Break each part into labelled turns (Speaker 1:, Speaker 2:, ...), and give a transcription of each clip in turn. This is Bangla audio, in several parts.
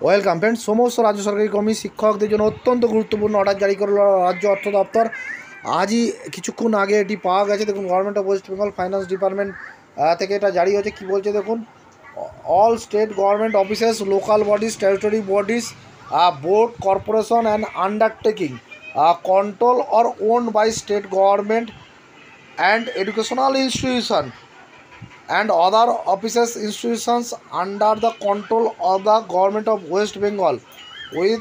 Speaker 1: Welcome friend. সমস্ত রাজ্য সরকারি কর্মী শিক্ষকদের জন্য অত্যন্ত গুরুত্বপূর্ণ অর্ডার জারি করল রাজ্য অর্থ দপ্তর। আজই কিছুক্ষণ আগে এটি পাওয়া গেছে। দেখুন, government of West Bengal finance department থেকে এটা জারি হয়েছে। কী বলছে দেখুন, all state government offices, local bodies, territory bodies, board, corporation and undertaking control or owned by state government and educational institution and other offices institutions under the control of the government of West Bengal, with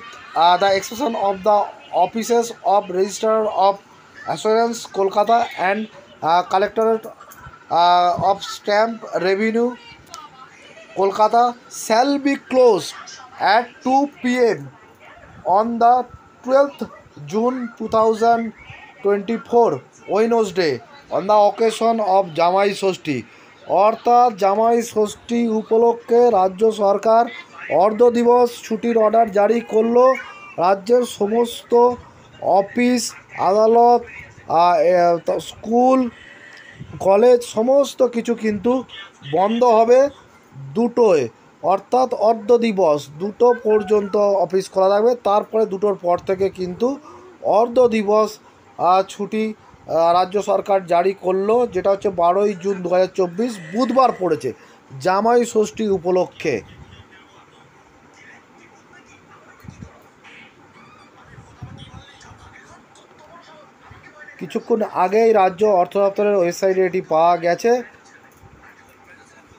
Speaker 1: the exception of the offices of Registrar of Assurance Kolkata and Collectorate of Stamp Revenue Kolkata, shall be closed at 2 p.m. on the 12th June 2024 Wednesday on the occasion of জামাই ষষ্ঠী। অর্থাৎ জামাই ষষ্ঠী উপলক্ষে রাজ্য সরকার অর্ধ দিবস ছুটির অর্ডার জারি করলো। রাজ্যের সমস্ত অফিস আদালত, স্কুল কলেজ সমস্ত কিছু কিন্তু বন্ধ হবে দুটোয়, অর্থাৎ অর্ধ দিবস 2টো পর্যন্ত অফিস খোলা থাকবে। তারপরে 2টোর পর থেকে কিন্তু অর্ধ দিবস ছুটি রাজ্য সরকার জারি করলো, যেটা হচ্ছে 12ই জুন 2024 বুধবার পড়েছে জামাই ষষ্ঠী উপলক্ষে। কিছুক্ষণ আগেই রাজ্য অর্থ দপ্তরের ওয়েবসাইটে এটি পাওয়া গেছে।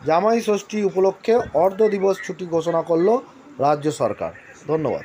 Speaker 1: জামাই ষষ্ঠী উপলক্ষে অর্ধ দিবস ছুটি ঘোষণা করলো রাজ্য সরকার। ধন্যবাদ।